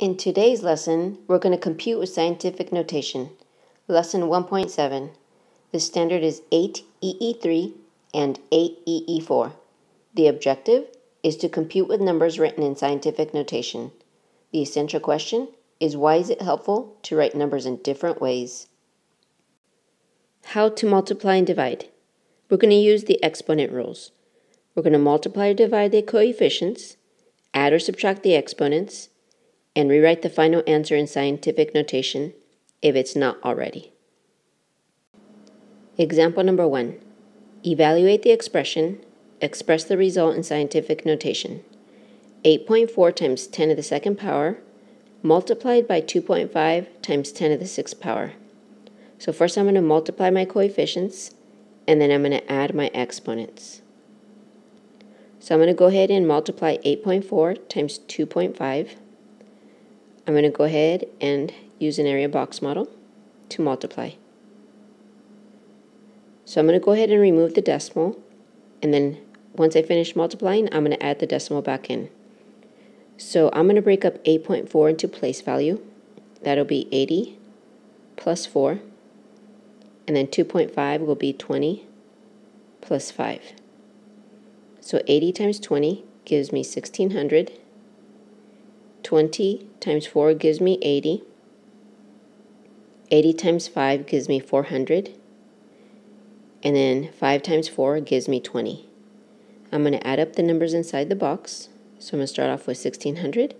In today's lesson, we're going to compute with scientific notation. Lesson 1.7. The standard is 8EE3 and 8EE4. The objective is to compute with numbers written in scientific notation. The essential question is, why is it helpful to write numbers in different ways? How to multiply and divide. We're going to use the exponent rules. We're going to multiply or divide the coefficients, add or subtract the exponents, and rewrite the final answer in scientific notation if it's not already. Example number 1. Evaluate the expression, express the result in scientific notation. 8.4 times 10 to the second power multiplied by 2.5 times 10 to the sixth power. So first I'm going to multiply my coefficients, and then I'm going to add my exponents. So I'm going to go ahead and multiply 8.4 times 2.5. I'm going to go ahead and use an area box model to multiply. So I'm going to go ahead and remove the decimal, and then once I finish multiplying, I'm going to add the decimal back in. So I'm going to break up 8.4 into place value. That'll be 80 plus 4, and then 2.5 will be 20 plus 5. So 80 times 20 gives me 1600. 20 times 4 gives me 80. 80 times 5 gives me 400. And then 5 times 4 gives me 20. I'm going to add up the numbers inside the box. So I'm going to start off with 1600.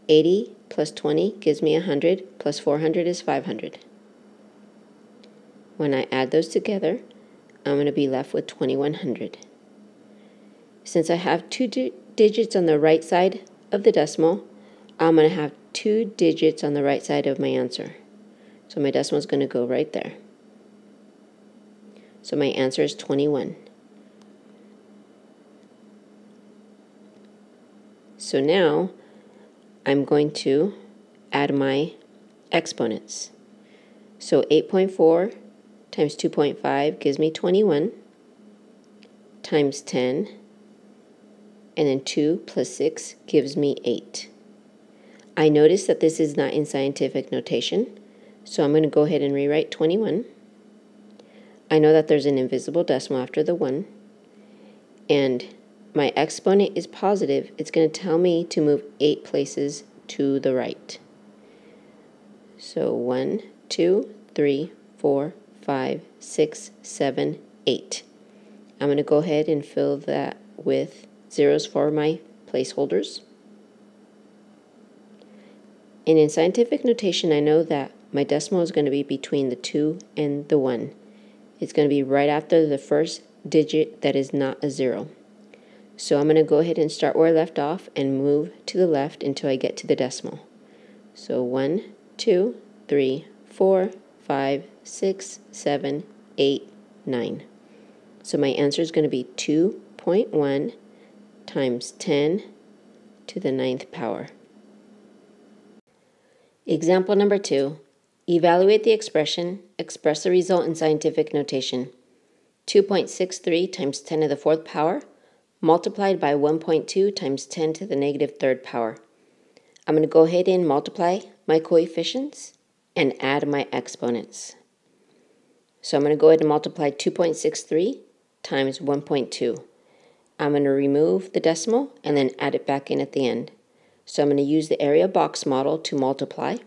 80 plus 20 gives me 100, plus 400 is 500. When I add those together, I'm going to be left with 2100. Since I have two digits on the right side of the decimal, I'm going to have 2 digits on the right side of my answer. So my decimal is going to go right there. So my answer is 21. So now I'm going to add my exponents. So 8.4 times 2.5 gives me 21 times 10, and then 2 plus 6 gives me 8. I notice that this is not in scientific notation, so I'm going to go ahead and rewrite 21. I know that there's an invisible decimal after the 1, and my exponent is positive. It's going to tell me to move 8 places to the right. So 1, 2, 3, 4, 5, 6, 7, 8. I'm going to go ahead and fill that with zeros for my placeholders. And in scientific notation, I know that my decimal is going to be between the 2 and the 1. It's going to be right after the first digit that is not a 0. So I'm going to go ahead and start where I left off and move to the left until I get to the decimal. So 1, 2, 3, 4, 5, 6, 7, 8, 9. So my answer is going to be 2.1 times 10 to the 9th power. Example number 2. Evaluate the expression, express the result in scientific notation. 2.63 times 10 to the 4th power multiplied by 1.2 times 10 to the negative 3rd power. I'm going to go ahead and multiply my coefficients and add my exponents. So I'm going to go ahead and multiply 2.63 times 1.2. I'm going to remove the decimal and then add it back in at the end. So I'm going to use the area box model to multiply.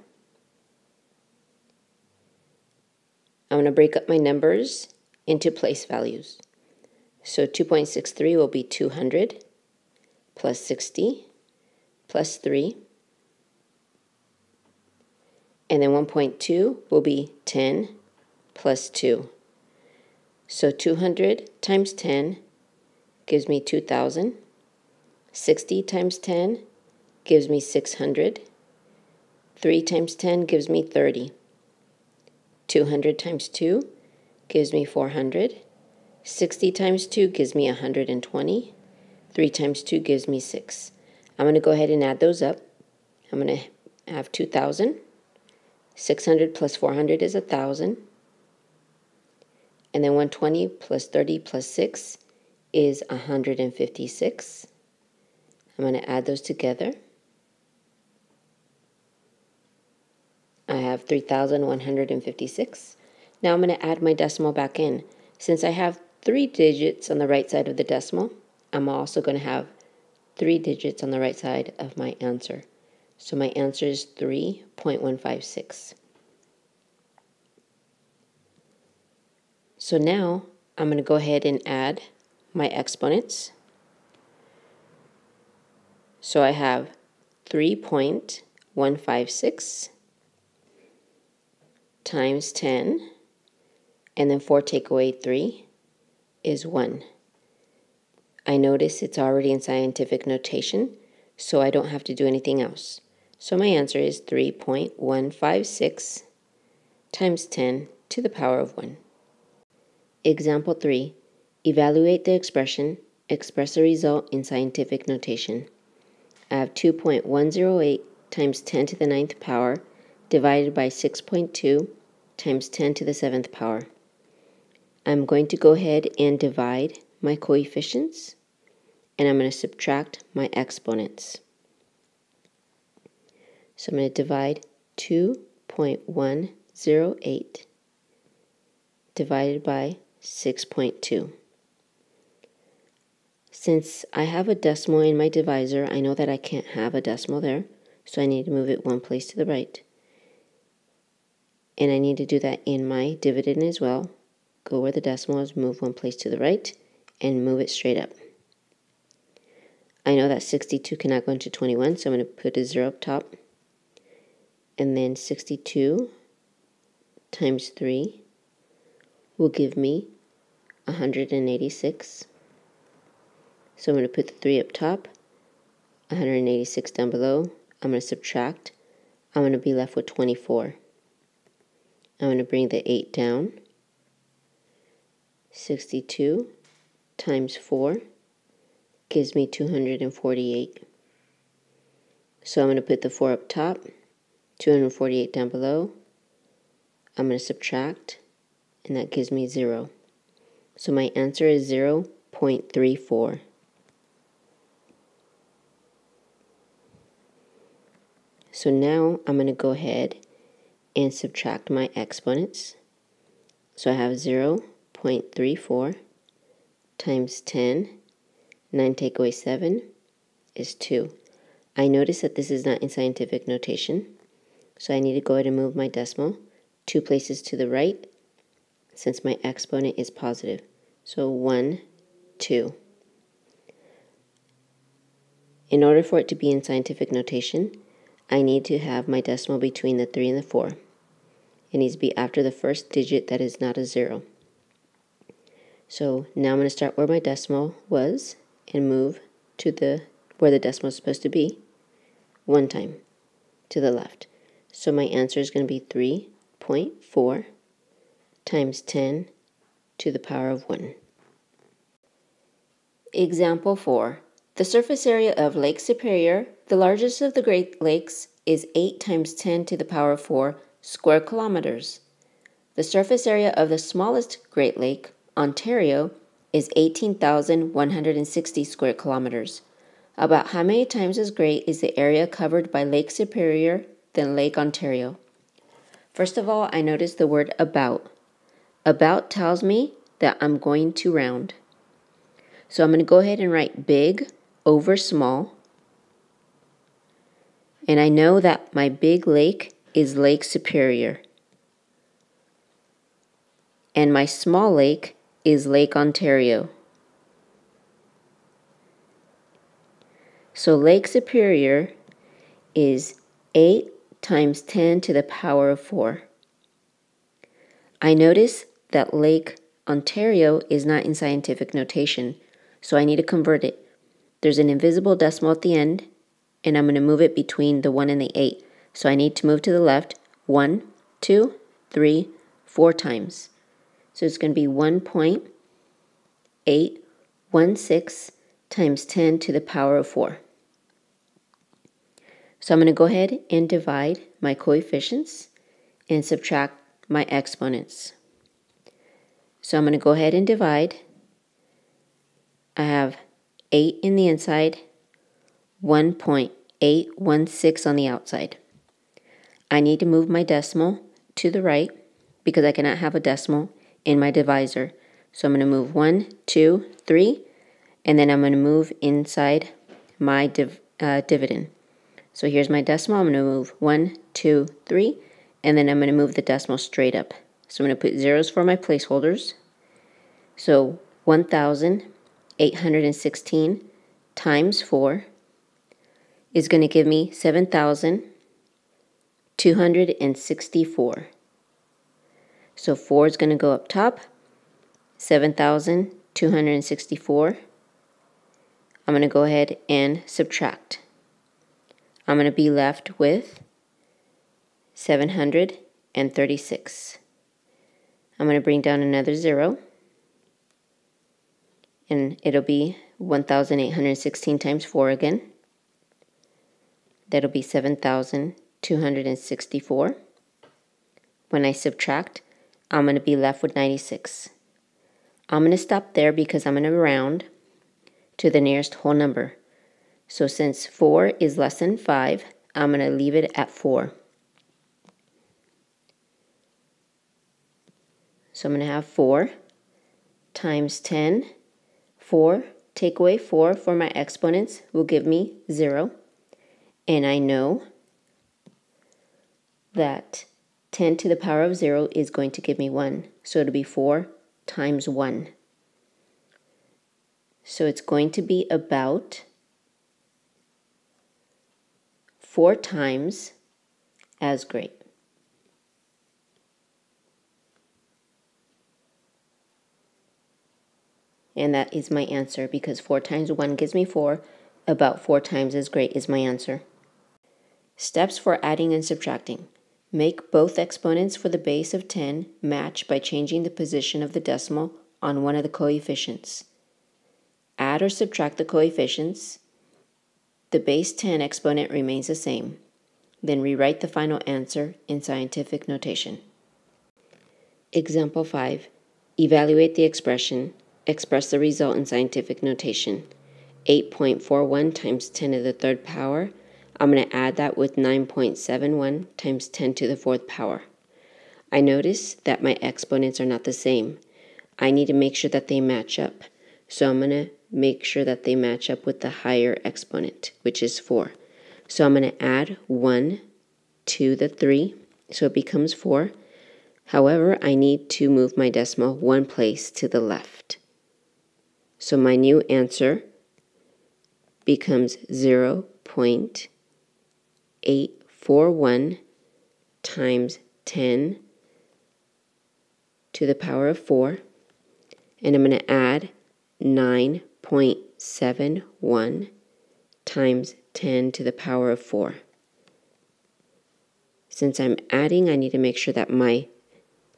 I'm going to break up my numbers into place values. So 2.63 will be 200 plus 60 plus 3. And then 1.2 will be 10 plus 2. So 200 times 10 gives me 2,000. 60 times 10 gives me 600. 3 times 10 gives me 30. 200 times 2 gives me 400. 60 times 2 gives me 120. 3 times 2 gives me 6. I'm going to go ahead and add those up. I'm going to have 2,000. 600 plus 400 is 1,000. And then 120 plus 30 plus 6 is 156. I'm going to add those together. I have 3,156. Now I'm going to add my decimal back in. Since I have 3 digits on the right side of the decimal, I'm also going to have 3 digits on the right side of my answer. So my answer is 3.156. So now I'm going to go ahead and add my exponents. So I have 3.156 times 10, and then 4 take away 3 is 1. I notice it's already in scientific notation, so I don't have to do anything else. So my answer is 3.156 times 10 to the power of 1. Example 3. Evaluate the expression, express a result in scientific notation. I have 2.108 times 10 to the 9th power divided by 6.2 times 10 to the 7th power. I'm going to go ahead and divide my coefficients, and I'm going to subtract my exponents. So I'm going to divide 2.108 divided by 6.2. Since I have a decimal in my divisor, I know that I can't have a decimal there, so I need to move it one place to the right. And I need to do that in my dividend as well. Go where the decimal is, move one place to the right, and move it straight up. I know that 62 cannot go into 21, so I'm going to put a 0 up top. And then 62 times 3 will give me 186. So I'm going to put the 3 up top, 186 down below. I'm going to subtract. I'm going to be left with 24. I'm going to bring the 8 down. 62 times 4 gives me 248. So I'm going to put the 4 up top, 248 down below. I'm going to subtract, and that gives me 0. So my answer is 0.34. So now I'm going to go ahead and subtract my exponents. So I have 0.34 times 10. 9 take away 7 is 2. I notice that this is not in scientific notation, so I need to go ahead and move my decimal 2 places to the right since my exponent is positive. So 1, 2. In order for it to be in scientific notation, I need to have my decimal between the 3 and the 4. It needs to be after the first digit that is not a 0. So now I'm going to start where my decimal was and move to where the decimal is supposed to be 1 time to the left. So my answer is going to be 3.4 times 10 to the power of 1. Example 4. The surface area of Lake Superior, the largest of the Great Lakes, is 8 times 10 to the power of 4 square kilometers. The surface area of the smallest Great Lake, Ontario, is 18,160 square kilometers. About how many times as great is the area covered by Lake Superior than Lake Ontario? First of all, I notice the word about. About tells me that I'm going to round. So I'm going to go ahead and write big over small. And I know that my big lake is Lake Superior. And my small lake is Lake Ontario. So Lake Superior is 8 times 10 to the power of 4. I notice that Lake Ontario is not in scientific notation, so I need to convert it. There's an invisible decimal at the end, and I'm going to move it between the 1 and the 8. So I need to move to the left 1, 2, 3, 4 times. So it's going to be 1.816 times 10 to the power of 4. So I'm going to go ahead and divide my coefficients and subtract my exponents. So I'm going to go ahead and divide. I have 8 in the inside, 1.816 on the outside. I need to move my decimal to the right because I cannot have a decimal in my divisor. So I'm going to move 1, 2, 3, and then I'm going to move inside my dividend. So here's my decimal. I'm going to move 1, 2, 3, and then I'm going to move the decimal straight up. So I'm going to put zeros for my placeholders. So 1,816 times 4 is going to give me 7,264. So 4 is going to go up top, 7,264. I'm going to go ahead and subtract. I'm going to be left with 736. I'm going to bring down another 0, and it'll be 1,816 times 4 again. That'll be 7,264. When I subtract, I'm going to be left with 96. I'm going to stop there because I'm going to round to the nearest whole number. So since 4 is less than 5, I'm going to leave it at 4. So I'm going to have 4 times 10. 4, take away 4 for my exponents will give me 0. And I know that 10 to the power of 0 is going to give me 1. So it'll be 4 times 1. So it's going to be about 4 times as great. And that is my answer because 4 times 1 gives me 4. About 4 times as great is my answer. Steps for adding and subtracting. Make both exponents for the base of 10 match by changing the position of the decimal on one of the coefficients. Add or subtract the coefficients. The base 10 exponent remains the same. Then rewrite the final answer in scientific notation. Example 5. Evaluate the expression. Express the result in scientific notation. 8.41 times 10 to the third power. I'm going to add that with 9.71 times 10 to the fourth power. I notice that my exponents are not the same. I need to make sure that they match up. So I'm going to make sure that they match up with the higher exponent, which is 4. So I'm going to add 1 to the 3, so it becomes 4. However, I need to move my decimal one place to the left. So my new answer becomes 0.841 times 10 to the power of 4. And I'm going to add 9.71 times 10 to the power of 4. Since I'm adding, I need to make sure that my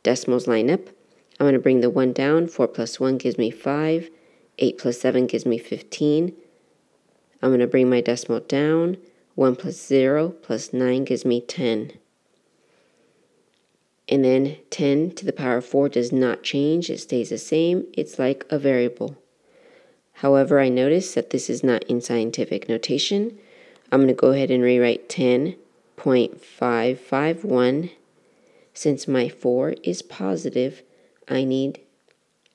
decimals line up. I'm going to bring the 1 down. 4 plus 1 gives me 5. 8 plus 7 gives me 15. I'm going to bring my decimal down. 1 plus 0 plus 9 gives me 10. And then 10 to the power of 4 does not change. It stays the same. It's like a variable. However, I notice that this is not in scientific notation. I'm going to go ahead and rewrite 10.551. Since my 4 is positive, I need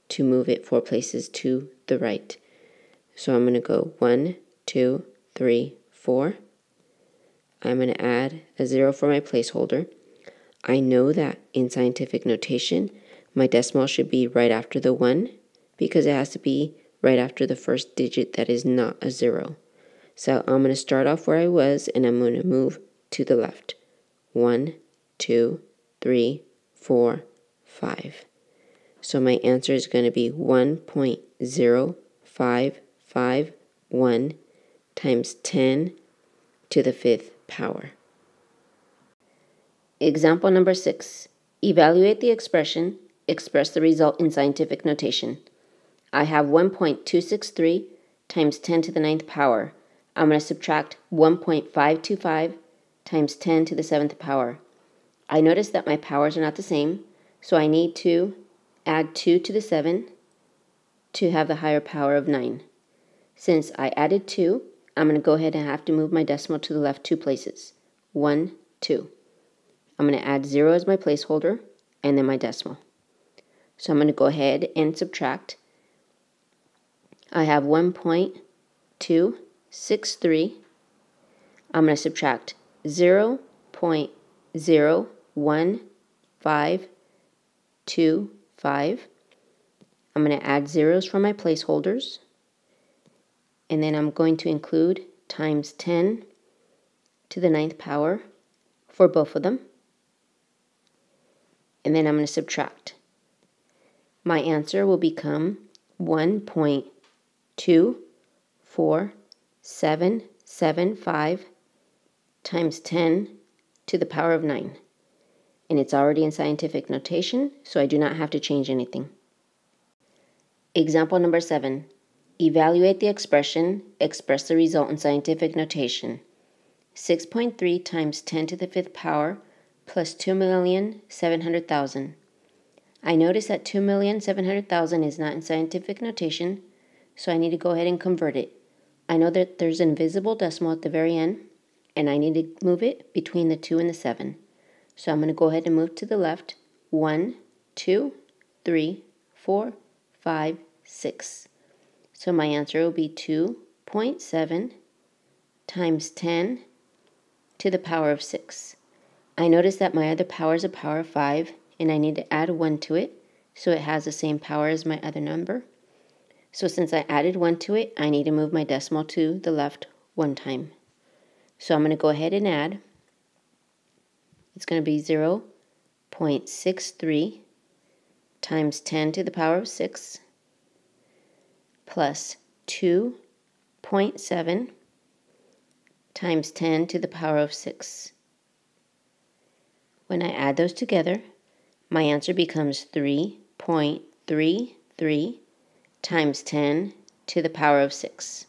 to move it 4 places to the right. So I'm going to go 1, 2, 3, 4. I'm going to add a 0 for my placeholder. I know that in scientific notation, my decimal should be right after the 1 because it has to be right after the first digit that is not a 0. So I'm going to start off where I was and I'm going to move to the left. 1, 2, 3, 4, 5. So my answer is going to be 1.0551 times 10 to the fifth power. Example number 6. Evaluate the expression. Express the result in scientific notation. I have 1.263 times 10 to the ninth power. I'm going to subtract 1.525 times 10 to the seventh power. I notice that my powers are not the same, so I need to add 2 to the 7 to have the higher power of 9. Since I added 2, I'm going to go ahead and have to move my decimal to the left 2 places. 1, 2. I'm going to add 0 as my placeholder and then my decimal. So I'm going to go ahead and subtract. I have 1.263. I'm going to subtract 0.01525. I'm going to add zeros for my placeholders. And then I'm going to include times 10 to the 9th power for both of them. And then I'm going to subtract. My answer will become 1.24775 times 10 to the power of 9. And it's already in scientific notation, so I do not have to change anything. Example number 7. Evaluate the expression, express the result in scientific notation. 6.3 times 10 to the 5th power plus 2,700,000. I notice that 2,700,000 is not in scientific notation, so I need to go ahead and convert it. I know that there's an invisible decimal at the very end, and I need to move it between the 2 and the 7. So I'm going to go ahead and move to the left. 1, 2, 3, 4, 5, 6. So my answer will be 2.7 times 10 to the power of 6. I notice that my other power is a power of 5, and I need to add 1 to it, so it has the same power as my other number. So since I added 1 to it, I need to move my decimal to the left 1 time. So I'm going to go ahead and add. It's going to be 0.63 times 10 to the power of 6 plus 2.7 times 10 to the power of 6. When I add those together, my answer becomes 3.33 times 10 to the power of 6.